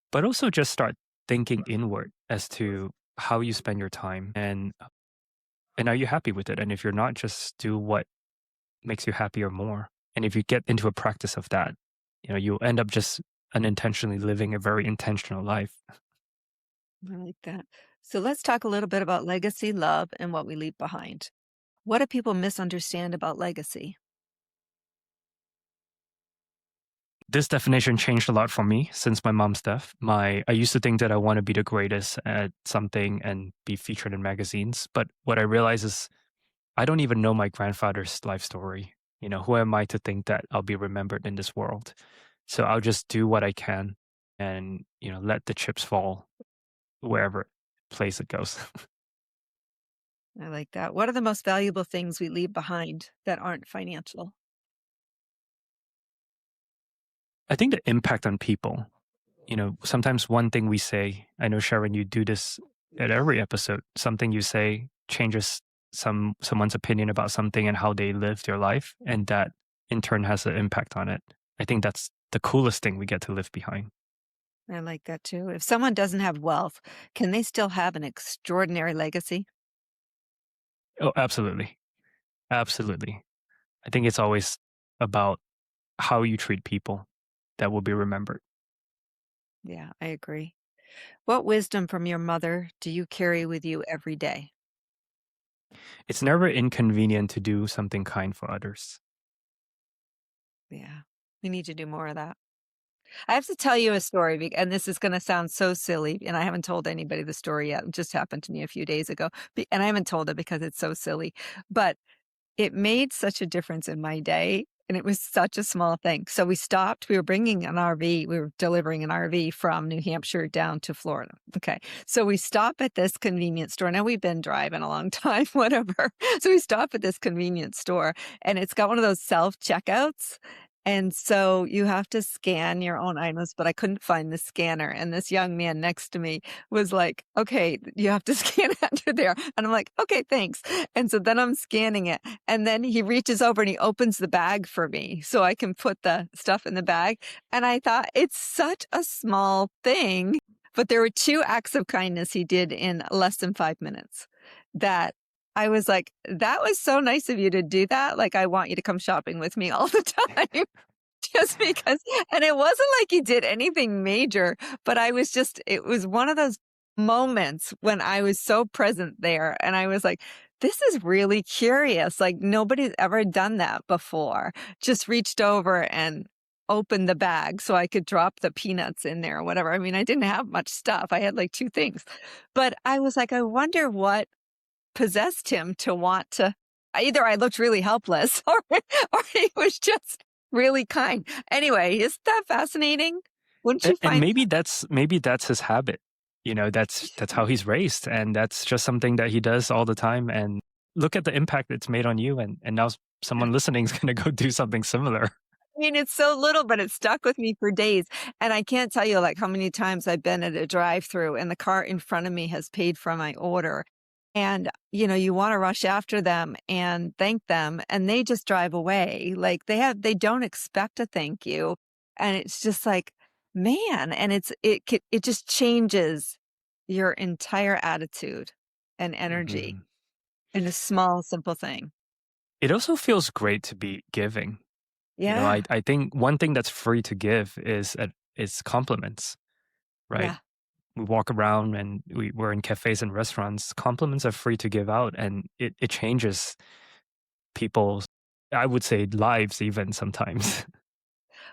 but also just start thinking inward as to how you spend your time and are you happy with it? And if you're not, just do what makes you happier more. And if you get into a practice of that, you'll end up just unintentionally living a very intentional life. I like that. So, let's talk a little bit about legacy, love, and what we leave behind. What do people misunderstand about legacy? This definition changed a lot for me since my mom's death. I used to think that I want to be the greatest at something and be featured in magazines. But what I realize is I don't even know my grandfather's life story. Who am I to think that I'll be remembered in this world? So I'll just do what I can and, let the chips fall wherever place it goes. I like that. What are the most valuable things we leave behind that aren't financial? I think the impact on people, sometimes one thing we say, I know Sharon, you do this at every episode, something you say changes someone's opinion about something and how they live their life. And that in turn has an impact on it. I think that's the coolest thing we get to leave behind. I like that too. If someone doesn't have wealth, can they still have an extraordinary legacy? Oh, absolutely. Absolutely. I think it's always about how you treat people that will be remembered. Yeah, I agree. What wisdom from your mother do you carry with you every day? It's never inconvenient to do something kind for others. Yeah, we need to do more of that. I have to tell you a story, and this is going to sound so silly, and I haven't told anybody the story yet. It just happened to me a few days ago, and I haven't told it because it's so silly. But it made such a difference in my day, and it was such a small thing. So we stopped. We were bringing an RV. We were delivering an RV from New Hampshire down to Florida. Okay. So we stop at this convenience store. Now we've been driving a long time, whatever. So we stop at this convenience store, and it's got one of those self-checkouts. And so you have to scan your own items, but I couldn't find the scanner. And this young man next to me was like, okay, you have to scan it under there. And I'm like, okay, thanks. And so then I'm scanning it. And then he reaches over and he opens the bag for me so I can put the stuff in the bag. And I thought it's such a small thing, but there were 2 acts of kindness he did in less than 5 minutes that I was like, that was so nice of you to do that. Like, I want you to come shopping with me all the time. just because, and it wasn't like he did anything major, but it was one of those moments when I was so present there and I was like, this is really curious. Like nobody's ever done that before. Just reached over and opened the bag so I could drop the peanuts in there or whatever. I mean, I didn't have much stuff. I had like 2 things. But I was like, I wonder what possessed him to want to either I looked really helpless or he was just really kind. Anyway, isn't that fascinating? Wouldn't you And find maybe that's his habit. You know, that's how he's raised, and that's just something that he does all the time. And look at the impact it's made on you, and now someone listening is going to go do something similar. I mean, it's so little, but it stuck with me for days. And I can't tell you like how many times I've been at a drive-through and the car in front of me has paid for my order. And, you want to rush after them and thank them and they just drive away. Like they don't expect a thank you. And it's just like, man, and it just changes your entire attitude and energy Mhm. in a small, simple thing. It also feels great to be giving. You know, Yeah. I think one thing that's free to give is compliments, right? Yeah. We walk around and we're in cafes and restaurants. Compliments are free to give out, and it changes people's, I would say, lives even sometimes.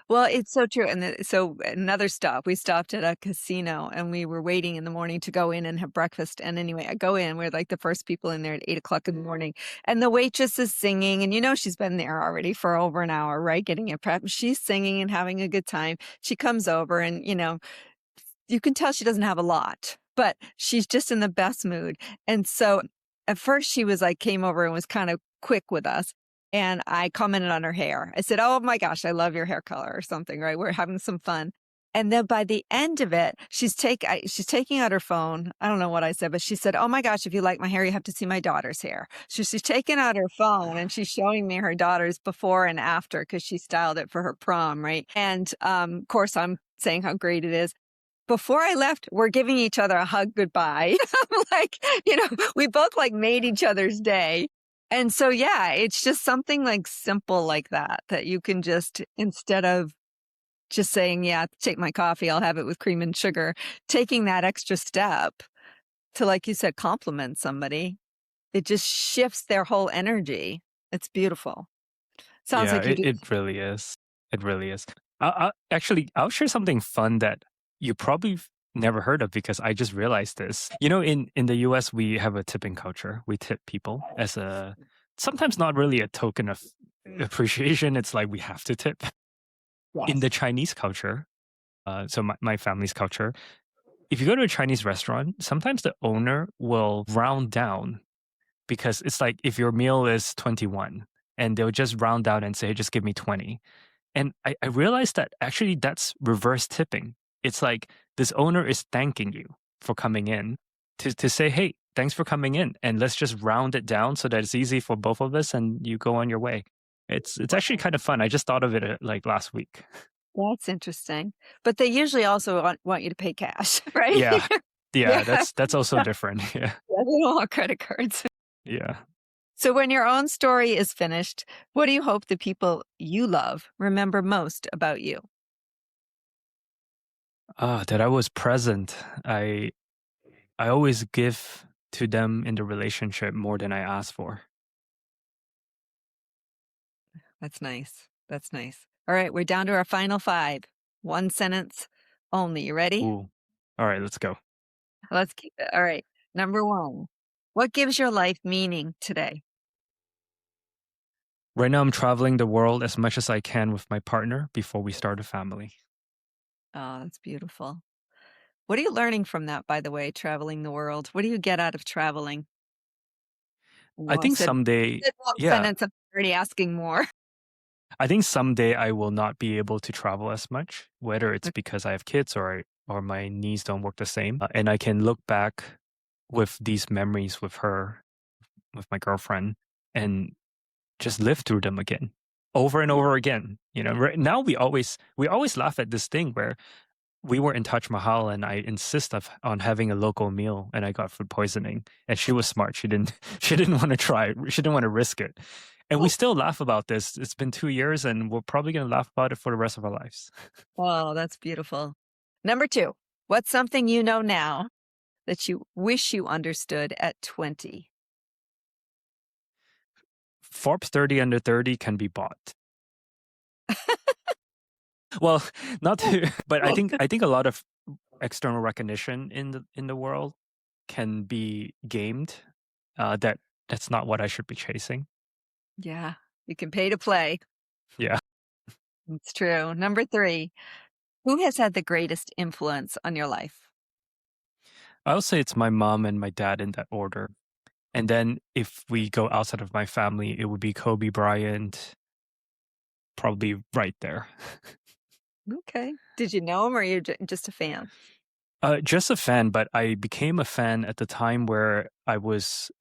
Well, it's so true, and so another stop, we stopped at a casino, and we were waiting in the morning to go in and have breakfast, and anyway, I go in, we're, like, the first people in there at 8 o'clock in the morning, and the waitress is singing, and she's been there already for over an hour, right, getting it prepped. She's singing and having a good time. She comes over and, you can tell she doesn't have a lot, but she's just in the best mood. And so at first she was like, came over and was kind of quick with us. And I commented on her hair. I said, oh my gosh, I love your hair color or something, right? We're having some fun. And then by the end of it, she's taking out her phone. I don't know what I said, but she said, oh my gosh, if you like my hair, you have to see my daughter's hair. So she's taking out her phone and she's showing me her daughter's before and after because she styled it for her prom, right? And of course, I'm saying how great it is. Before I left, we're giving each other a hug goodbye. I'm like, we both like made each other's day. And so, yeah, it's just something like simple like that, that you can just, instead of just saying, yeah, take my coffee, I'll have it with cream and sugar, taking that extra step to, like you said, compliment somebody, it just shifts their whole energy. It's beautiful. Sounds Yeah, like you do. it really is. It really is. Actually, I'll share something fun that you probably never heard of because I just realized this. You know, in the US, we have a tipping culture. We tip people as a sometimes not really a token of appreciation. It's like we have to tip. In the Yes. Chinese culture, so my family's culture, if you go to a Chinese restaurant, sometimes the owner will round down because it's like if your meal is 21 and they'll just round down and say, just give me 20. And I realized that actually that's reverse tipping. It's like this owner is thanking you for coming in to say, hey, thanks for coming in. And let's just round it down so that it's easy for both of us and you go on your way. It's actually kind of fun. I just thought of it like last week. That's interesting. But they usually also want you to pay cash, right? Yeah. Yeah, Yeah. that's also different. Yeah. Yeah, they don't want credit cards. Yeah. So when your own story is finished, what do you hope the people you love remember most about you? That I was present. I always give to them in the relationship more than I ask for. That's nice. That's nice. All right, we're down to our final 5. One sentence only. You ready? Ooh. All right, let's go. Let's keep it. All right. Number 1. What gives your life meaning today? Right now, I'm traveling the world as much as I can with my partner before we start a family. Oh, that's beautiful. What are you learning from that, by the way, traveling the world? What do you get out of traveling? I Well, I think said, someday, said one yeah, sentence. I'm already asking more. I think someday I will not be able to travel as much, whether it's Okay. because I have kids or my knees don't work the same. And I can look back with these memories with her, with my girlfriend, and just live through them again over and over again. You know, right now we always laugh at this thing where we were in Taj Mahal and I insist on having a local meal and I got food poisoning and she was smart. She didn't she didn't want to try. She didn't want to risk it. And we still laugh about this. It's been 2 years, and we're probably gonna laugh about it for the rest of our lives. Oh, that's beautiful. Number 2, what's something you know now that you wish you understood at 20? Forbes 30 under 30 can be bought. Well, not to but I think a lot of external recognition in the world can be gamed. That's not what I should be chasing. Yeah, you can pay to play. Yeah. It's true. Number 3, who has had the greatest influence on your life? I'll say it's my mom and my dad in that order. And then if we go outside of my family, it would be Kobe Bryant, probably right there. Okay. Did you know him or you're just a fan? Just a fan, but I became a fan at the time where I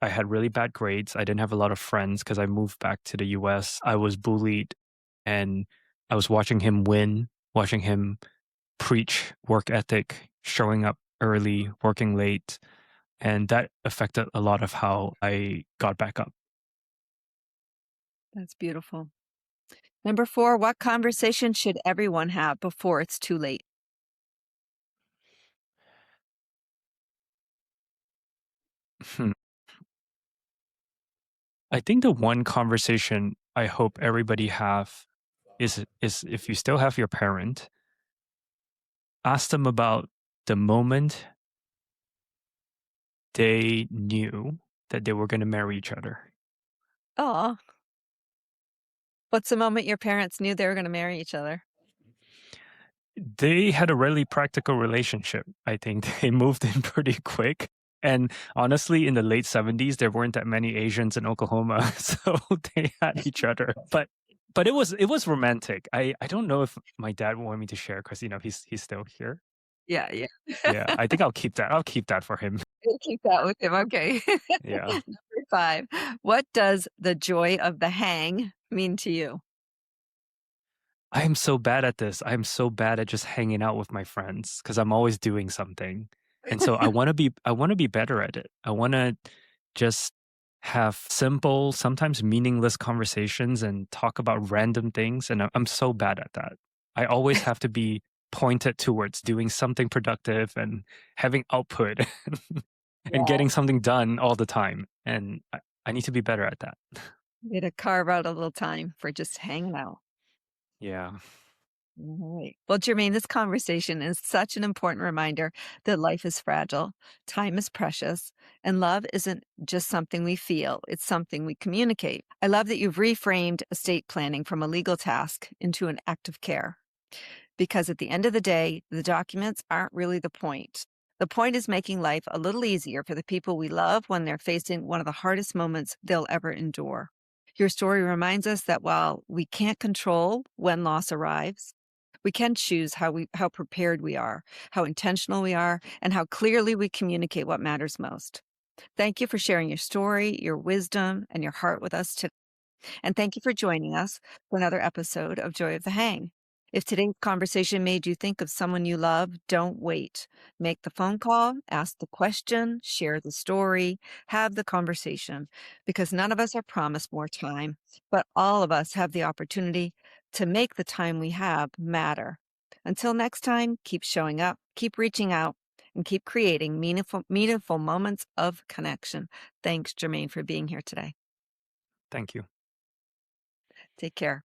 had really bad grades. I didn't have a lot of friends because I moved back to the US. I was bullied, and I was watching him win, watching him preach work ethic, showing up early, working late, and that affected a lot of how I got back up. That's beautiful. Number 4, what conversation should everyone have before it's too late? Hmm. I think the one conversation I hope everybody have is if you still have your parent, ask them about the moment they knew that they were gonna marry each other. Oh, what's the moment your parents knew they were gonna marry each other? They had a really practical relationship, I think. They moved in pretty quick, and honestly, in the late '70s, there weren't that many Asians in Oklahoma, so they had each other. But it was romantic. I don't know if my dad wanted me to share because, he's still here. Yeah, yeah. Yeah, I think I'll keep that for him. We'll keep that with him, okay. Yeah. Number 5, what does the joy of the hang mean to you? I am so bad at this. I am so bad at just hanging out with my friends because I'm always doing something. And so I want to be better at it. I want to just have simple, sometimes meaningless conversations and talk about random things, and I'm so bad at that. I always have to be pointed towards doing something productive and having output and Yeah. getting something done all the time. And I need to be better at that. Way to carve out a little time for just hanging out. Yeah. All right. Well, Jermaine, this conversation is such an important reminder that life is fragile, time is precious, and love isn't just something we feel, it's something we communicate. I love that you've reframed estate planning from a legal task into an act of care, because at the end of the day, the documents aren't really the point. The point is making life a little easier for the people we love when they're facing one of the hardest moments they'll ever endure. Your story reminds us that while we can't control when loss arrives, we can choose how prepared we are, how intentional we are, and how clearly we communicate what matters most. Thank you for sharing your story, your wisdom, and your heart with us today. And thank you for joining us for another episode of Joy of the Hang. If today's conversation made you think of someone you love, don't wait. Make the phone call, ask the question, share the story, have the conversation, because none of us are promised more time, but all of us have the opportunity to make the time we have matter. Until next time, keep showing up, keep reaching out, and keep creating meaningful moments of connection. Thanks, Jermaine, for being here today. Thank you. Take care.